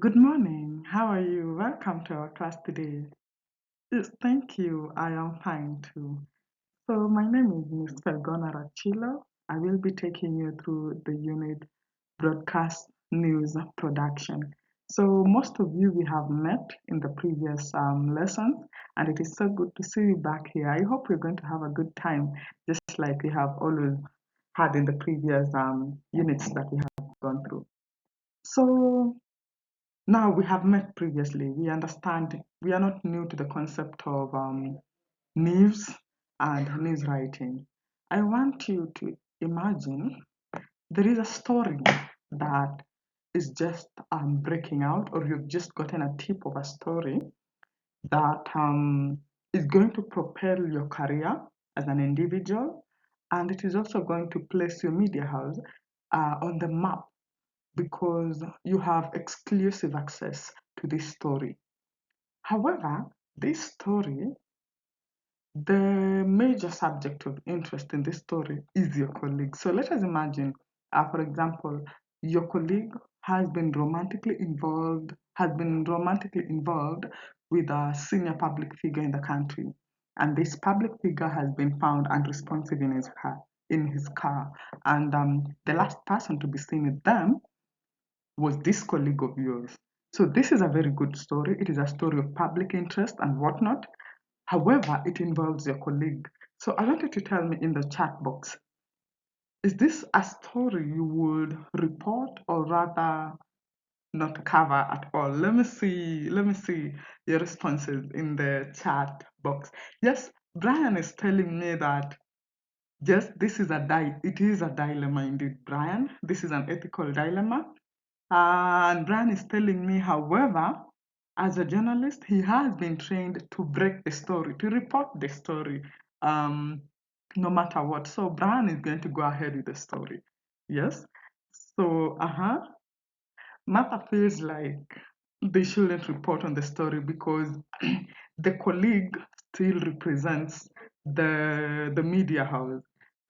Good morning. How are you? Welcome to our class today. Yes, thank you. I am fine too. So my name is Ms. Felgona Rachilo. I will be taking you through the unit broadcast news production. So most of you we have met in the previous lessons, and it is so good to see you back here. I hope we're going to have a good time, just like we have always had in the previous units that we have gone through. So now we have met previously. We understand we are not new to the concept of news and news writing. I want you to imagine there is a story that is just breaking out, or you've just gotten a tip of a story that is going to propel your career as an individual, and it is also going to place your media house on the map because you have exclusive access to this story. However, this story, the major subject of interest in this story is your colleague. So let us imagine, for example, your colleague has been romantically involved with a senior public figure in the country, and this public figure has been found unresponsive in his car. And the last person to be seen with them was this colleague of yours. So this is a very good story. It is a story of public interest and whatnot. However, it involves your colleague. So I want you to tell me in the chat box, is this a story you would report or rather not cover at all? Let me see your responses in the chat box. Yes, Brian is telling me that yes, it is a dilemma indeed, Brian. This is an ethical dilemma. And Brian is telling me, however, as a journalist, he has been trained to break the story, to report the story, um, no matter what. So Brian is going to go ahead with the story. Yes. So, Martha feels like they shouldn't report on the story because the colleague still represents the media house.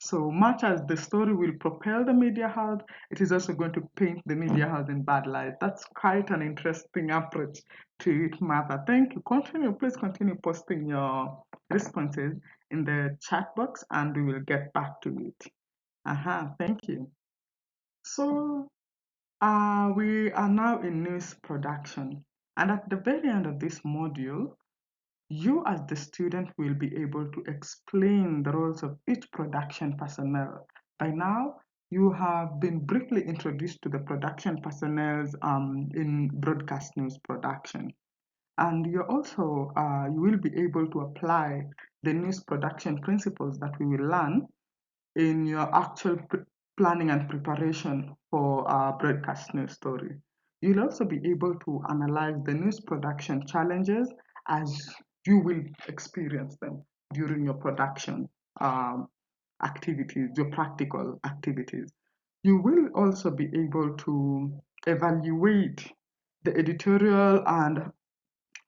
So much as the story will propel the media house, it is also going to paint the media house in bad light. That's quite an interesting approach to it, Martha. Thank you. Please continue posting your responses in the chat box and we will get back to it. Thank you. So we are now in news production, and at the very end of this module, you as the student will be able to explain the roles of each production personnel. By now, you have been briefly introduced to the production personnel in broadcast news production, and you will be able to apply the news production principles that we will learn in your actual planning and preparation for a broadcast news story. You'll also be able to analyze the news production challenges as you will experience them during your production um, activities, your practical activities. You will also be able to evaluate the editorial and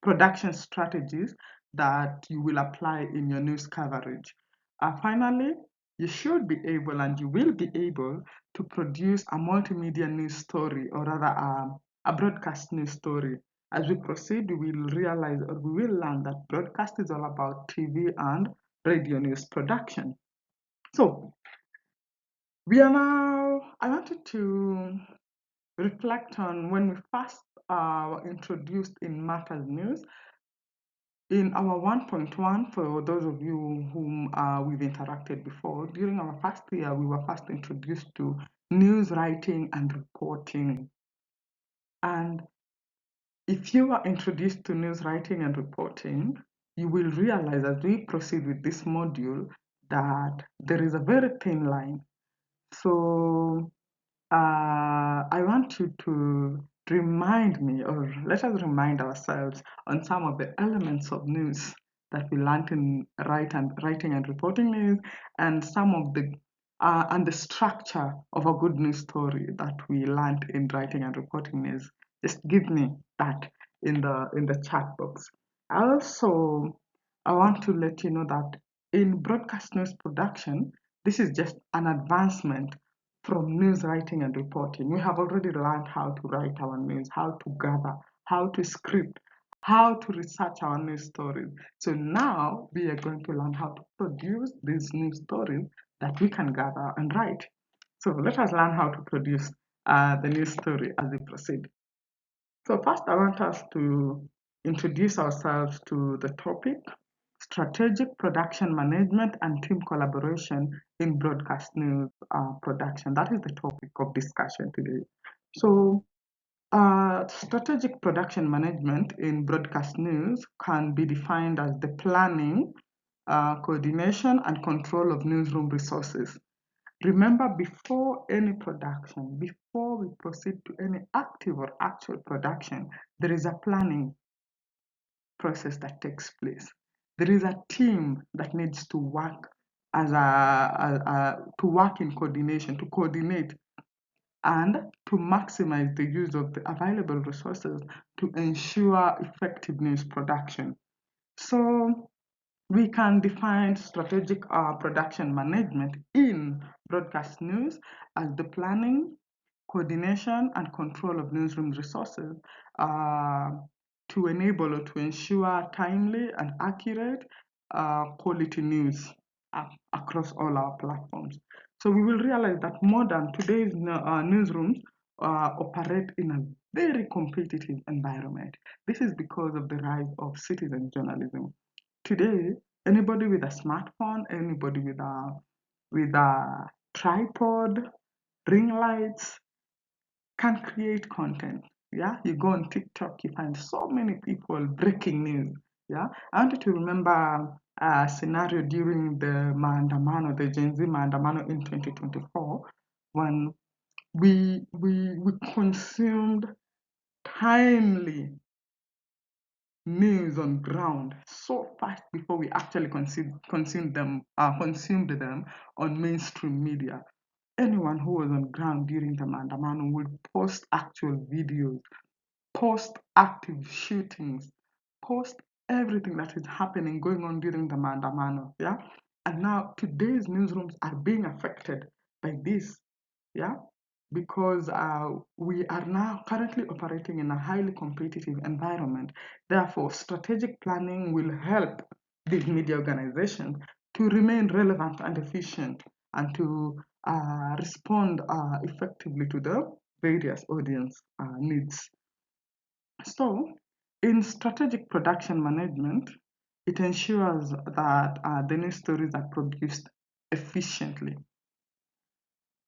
production strategies that you will apply in your news coverage. Finally, you should be able and you will be able to produce a multimedia news story or rather a broadcast news story. As we proceed, we will realize or we will learn that broadcast is all about TV and radio news production. So, I wanted to reflect on when we first were introduced in Matters News. In our 1.1, for those of you whom we've interacted before, during our first year, we were first introduced to news writing and reporting. And if you are introduced to news writing and reporting, you will realize as we proceed with this module that there is a very thin line. So I want you to remind me, or let us remind ourselves on some of the elements of news that we learned in writing and reporting news, and some of the structure of a good news story that we learned in writing and reporting news. Just give me that in the chat box. I want to let you know that in broadcast news production, this is just an advancement from news writing and reporting. We have already learned how to write our news, how to gather, how to script, how to research our news stories. So now we are going to learn how to produce these news stories that we can gather and write. So let us learn how to produce the news story as we proceed. So first I want us to introduce ourselves to the topic, strategic production management and team collaboration in broadcast news production. That is the topic of discussion today. So strategic production management in broadcast news can be defined as the planning, coordination, and control of newsroom resources. Remember, before any production, before we proceed to any active or actual production, there is a planning process that takes place. There is a team that needs to work to work in coordination, to coordinate and to maximize the use of the available resources to ensure effective news production. So we can define strategic production management in broadcast news as the planning, coordination, and control of newsroom resources uh, to enable or to ensure timely and accurate quality news across all our platforms. So we will realize that today's newsrooms operate in a very competitive environment. This is because of the rise of citizen journalism. Today, anybody with a smartphone, anybody with a tripod, ring lights, can create content. Yeah, you go on TikTok, you find so many people breaking news. Yeah, I want you to remember a scenario during the maandamano, the Gen Z maandamano in 2024, when we consumed timely news on ground so fast before we actually consumed them on mainstream media. Anyone who was on ground during the Mandamano would post actual videos, post active shootings, post everything that is happening, going on during the Mandamano. Yeah. And now today's newsrooms are being affected by this. Yeah. Because we are now currently operating in a highly competitive environment. Therefore, strategic planning will help these media organizations to remain relevant and efficient and to respond effectively to the various audience needs. So, in strategic production management, it ensures that the news stories are produced efficiently.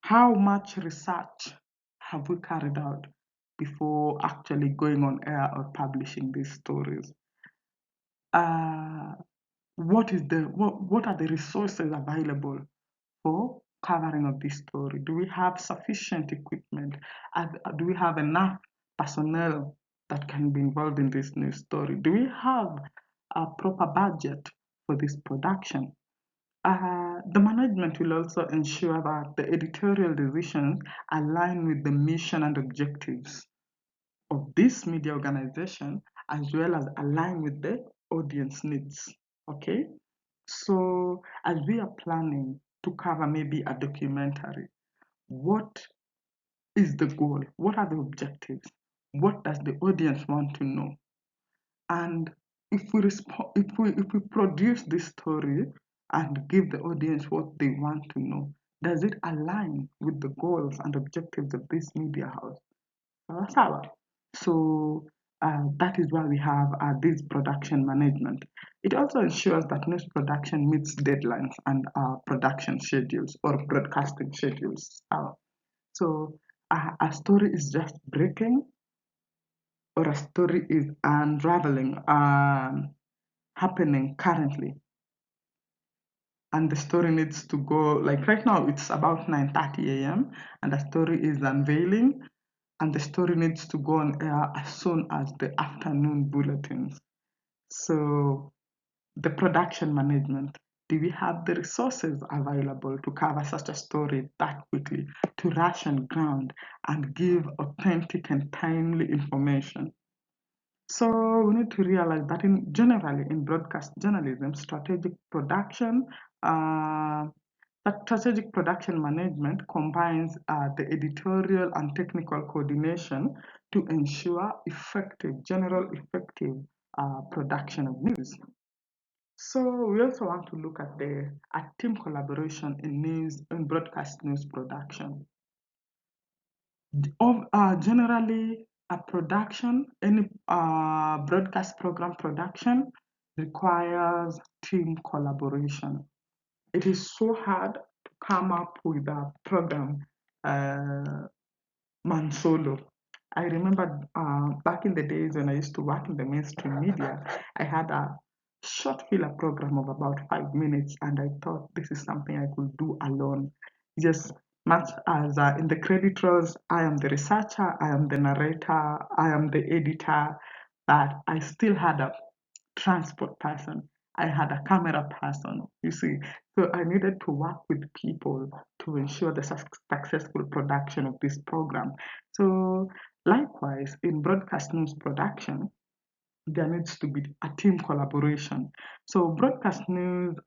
How much research have we carried out before actually going on air or publishing these stories? Uh, what are the resources available for covering of this story? Do we have sufficient equipment? Do we have enough personnel that can be involved in this news story? Do we have a proper budget for this production? The management will also ensure that the editorial decisions align with the mission and objectives of this media organization, as well as align with the audience needs. Okay, so as we are planning to cover maybe a documentary, what is the goal? What are the objectives? What does the audience want to know? And if we produce this story and give the audience what they want to know, does it align with the goals and objectives of this media house? Sawa. So that is why we have this production management. It also ensures that news production meets deadlines and production schedules or broadcasting schedules. So a story is just breaking or a story is unraveling, happening currently, and the story needs to go, like right now it's about 9:30 a.m. and the story is unveiling, and the story needs to go on air as soon as the afternoon bulletins. So the production management, do we have the resources available to cover such a story that quickly, to rush on ground and give authentic and timely information? So we need to realize that generally in broadcast journalism, strategic production uh, That strategic production management combines the editorial and technical coordination to ensure general effective production of news. So we also want to look at the team collaboration in broadcast news production. Generally, a production, any broadcast program production requires team collaboration. It is so hard to come up with a program uh, man solo. I remember back in the days when I used to work in the mainstream media, I had a short filler program of about 5 minutes, and I thought this is something I could do alone. Just much as in the credit rolls, I am the researcher, I am the narrator, I am the editor, but I still had a transport person. I had a camera person, you see. So I needed to work with people to ensure the successful production of this program. So likewise, in broadcast news production, there needs to be a team collaboration. So broadcast news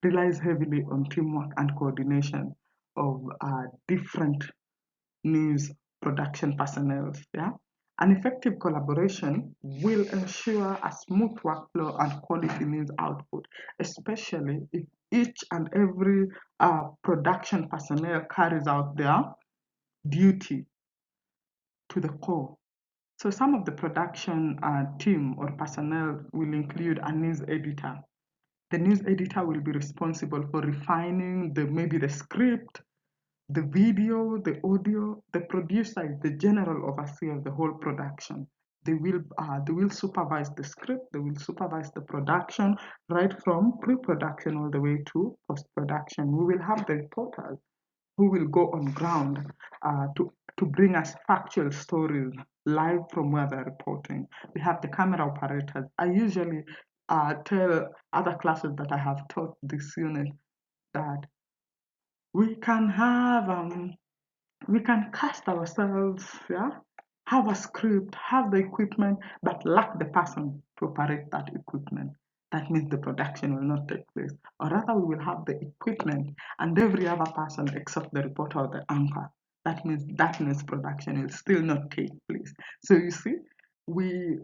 relies heavily on teamwork and coordination of different news production personnel. Yeah, an effective collaboration will ensure a smooth workflow and quality news output, especially if each and every production personnel carries out their duty to the core. So some of the production team or personnel will include a news editor. The news editor will be responsible for refining maybe the script, the video, the audio. The producer is the general overseer of the whole production. They will supervise the script, they will supervise the production, right from pre-production all the way to post-production. We will have the reporters who will go on ground to bring us factual stories live from where they're reporting. We have the camera operators. I usually tell other classes that I have taught this unit that we can have we can cast ourselves, yeah, have a script, have the equipment, but lack the person to operate that equipment. That means the production will not take place. Or rather, we will have the equipment and every other person except the reporter or the anchor. That means production will still not take place. So you see, we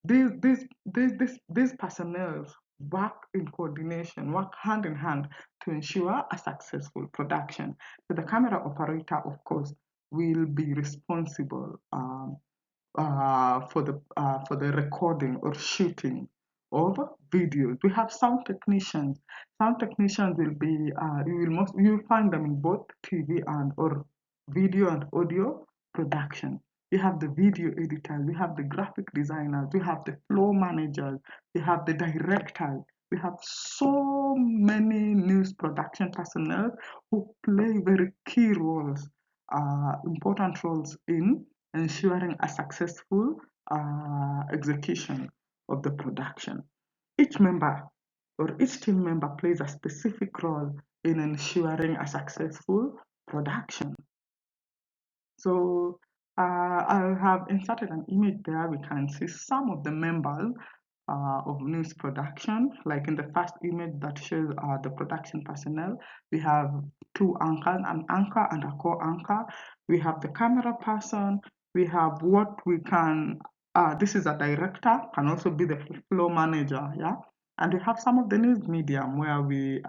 these personnel work in coordination, work hand in hand to ensure a successful production. So the camera operator, of course, will be responsible for the recording or shooting of videos. We have sound technicians. Sound technicians will be you will find them in both TV and or video and audio production. We have the video editors, we have the graphic designers, we have the floor managers, we have the directors. We have so many news production personnel who play very key roles, important roles in ensuring a successful execution of the production. Each member or each team member plays a specific role in ensuring a successful production. So I have inserted an image there. We can see some of the members of news production. Like in the first image that shows the production personnel, we have two anchors, an anchor and a co-anchor. We have the camera person. We have what we can, this is a director, can also be the flow manager, yeah? And we have some of the news medium where we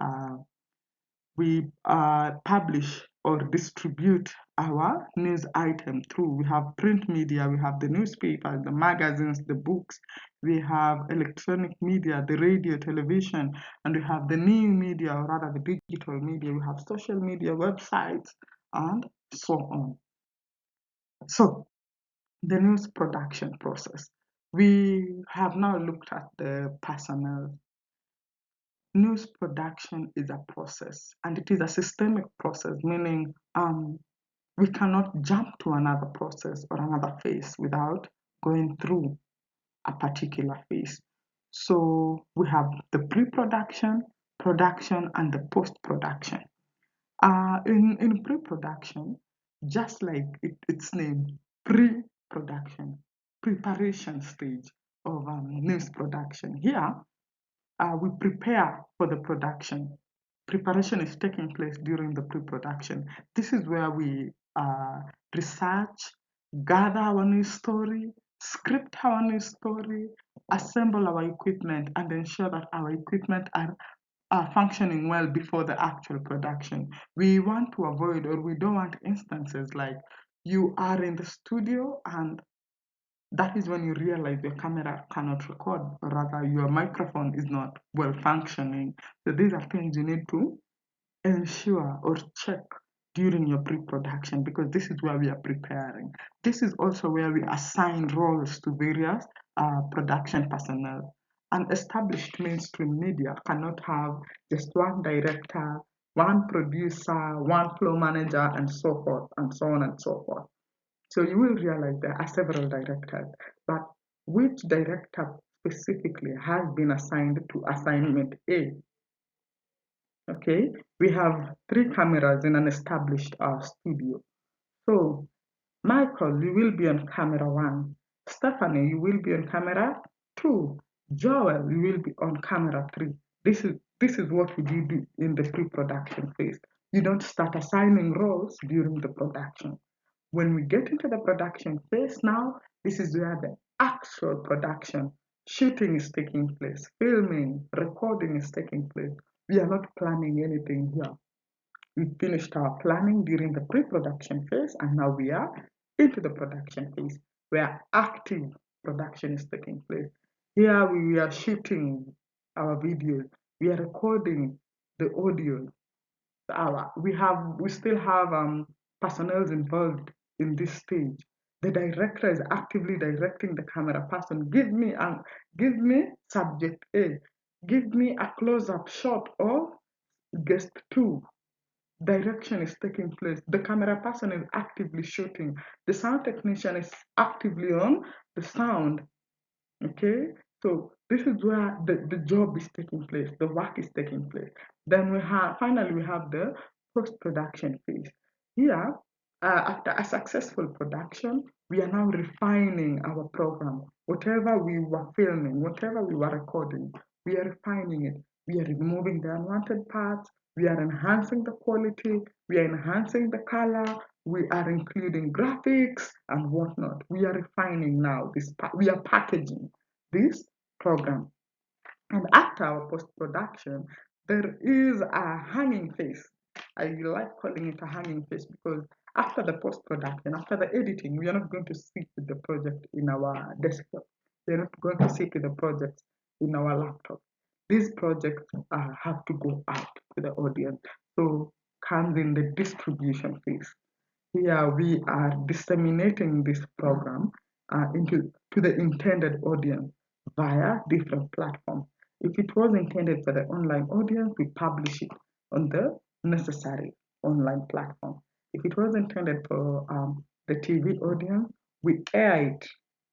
publish or distribute our news item through. We have print media, we have the newspapers, the magazines, the books, we have electronic media, the radio, television, and we have the new media, or rather the digital media. We have social media, websites, and so on. So, the news production process. We have now looked at the personnel. News production is a process and it is a systemic process, meaning we cannot jump to another process or another phase without going through a particular phase. So we have the pre-production, production, and the post-production. In pre-production, just like its name, pre-production, preparation stage of news production. Here, we prepare for the production. preparation is taking place during the pre-production. This is where we research, gather our news story, script our news story, assemble our equipment, and ensure that our equipment are functioning well before the actual production. We want to avoid, or we don't want instances like you are in the studio and that is when you realize your camera cannot record, or rather your microphone is not well functioning. So these are things you need to ensure or check during your pre-production, because this is where we are preparing. This is also where we assign roles to various production personnel. An established mainstream media cannot have just one director, one producer, one flow manager, and so forth, and so on and so forth. So you will realize there are several directors, but which director specifically has been assigned to assignment A? Okay, we have three cameras in an established studio. So, Michael, you will be on camera 1. Stephanie, you will be on camera 2. Joel, you will be on camera 3. This is what we do in the pre-production phase. You don't start assigning roles during the production. When we get into the production phase now, this is where the actual production, shooting is taking place, filming, recording is taking place. We are not planning anything here. We finished our planning during the pre-production phase and now we are into the production phase where active production is taking place. Here we are shooting our videos, we are recording the audio. We still have personnel involved in this stage. The director is actively directing the camera person. Give me subject A. Give me a close-up shot of guest 2. Direction is taking place. The camera person is actively shooting. The sound technician is actively on the sound. Okay, so this is where the job is taking place, the work is taking place. Then finally we have the post-production phase. Here, after a successful production, we are now refining our program. Whatever we were filming, whatever we were recording, we are refining it. We are removing the unwanted parts, we are enhancing the quality, we are enhancing the color, we are including graphics and whatnot. We are refining now we are packaging this program. And after our post-production, there is a hanging phase. I like calling it a hanging phase because after the post-production, after the editing, we are not going to sit with the project in our desktop. We are not going to sit with the project in our laptop. These projects have to go out to the audience. So comes in the distribution phase. Here we are disseminating this program to the intended audience via different platforms. If it was intended for the online audience, we publish it on the necessary online platform. If it was intended for the TV audience, we air it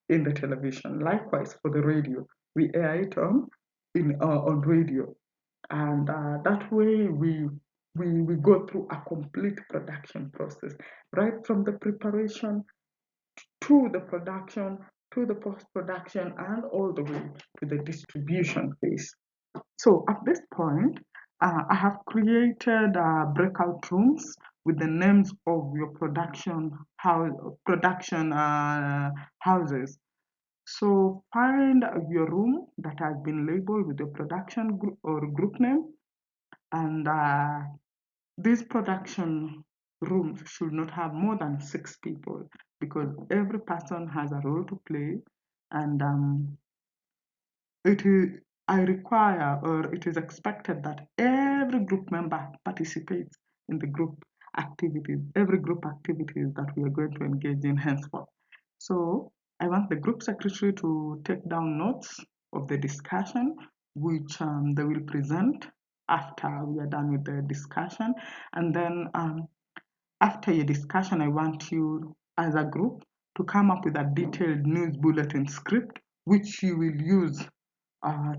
in the television. Likewise, for the radio, we air it on radio, and that way we go through a complete production process, right from the preparation to the production to the post-production and all the way to the distribution phase. So at this point, I have created breakout rooms with the names of your production houses. So find your room that has been labeled with the production group or group name, and these production rooms should not have more than 6 people because every person has a role to play, and it is I require or it is expected that every group member participates in the group activities, every group activities that we are going to engage in henceforth. So I want the group secretary to take down notes of the discussion, which they will present after we are done with the discussion. And then after your discussion, I want you as a group to come up with a detailed news bulletin script, which you will use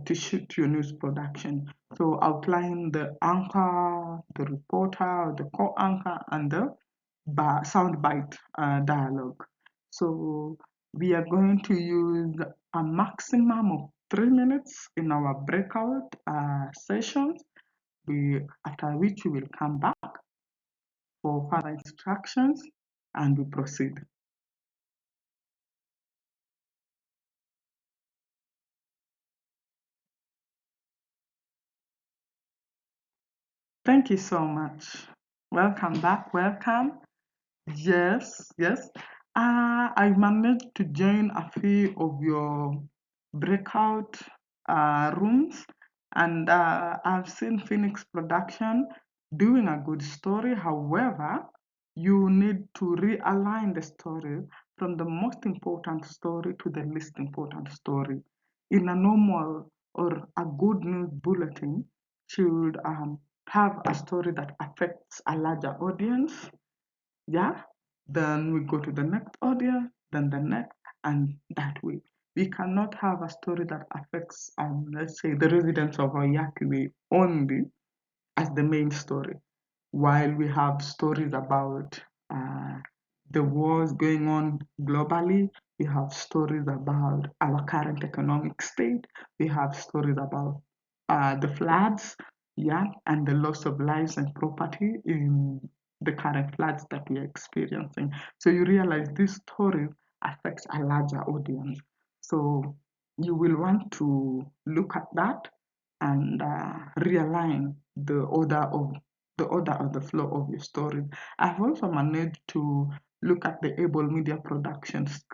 to shoot your news production. So outline the anchor, the reporter, the co-anchor, and the soundbite dialogue. So we are going to use a maximum of 3 minutes in our breakout sessions. after which we will come back for further instructions and we proceed. Thank you so much. Welcome back. Welcome. Yes, yes. I managed to join a few of your breakout rooms, and I've seen Phoenix Production doing a good story. However, you need to realign the story from the most important story to the least important story. In a normal or a good news bulletin, should have a story that affects a larger audience, yeah, then we go to the next audience, then the next, and that way we cannot have a story that affects let's say the residents of Oyakwe only as the main story, while we have stories about uh, the wars going on globally. We have stories about our current economic state. We have stories about the floods, yeah, and the loss of lives and property in the current floods that we are experiencing. So you realize this story affects a larger audience. So you will want to look at that and realign the order of the flow of your story. I've also managed to look at the Able Media Productions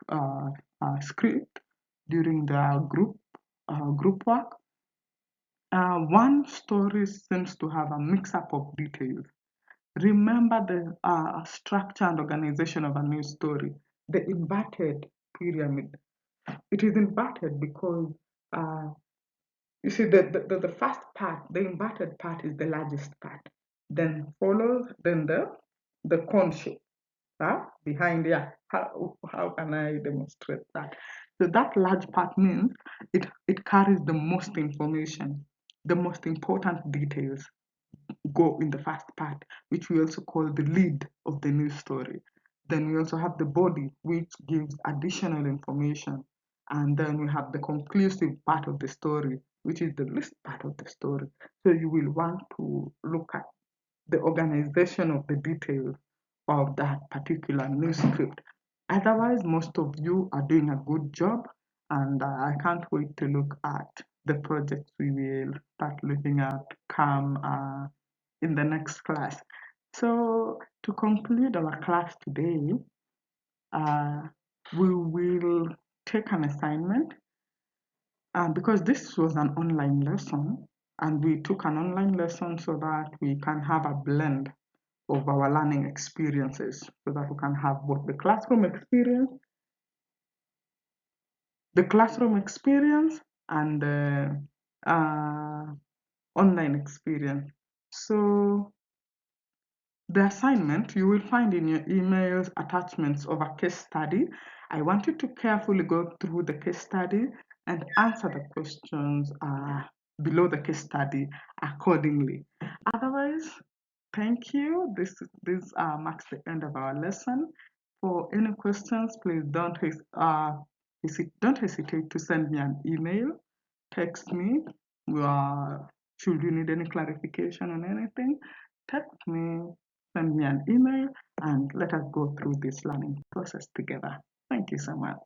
script during the group work. One story seems to have a mix-up of details. Remember the structure and organization of a news story, the inverted pyramid. It is inverted because uh, you see, the first part, the inverted part is the largest part. Then the cone shape, behind, yeah. How can I demonstrate that? So that large part means it carries the most information, the most important details go in the first part, which we also call the lead of the news story. Then we also have the body, which gives additional information. And then we have the conclusive part of the story, which is the least part of the story. So you will want to look at the organization of the details of that particular news script. Otherwise, most of you are doing a good job, and I can't wait to look at the projects we will start looking at come in the next class. So, to conclude our class today, uh, we will take an assignment because this was an online lesson, and we took an online lesson so that we can have a blend of our learning experiences so that we can have both the classroom experience and the online experience. So the assignment you will find in your emails attachments of a case study. I want you to carefully go through the case study and answer the questions below the case study accordingly. Otherwise, thank you. This marks the end of our lesson. For any questions, please don't hesitate to send me an email, text me. Uh, should you need any clarification on anything, text me, send me an email, and let us go through this learning process together. Thank you so much.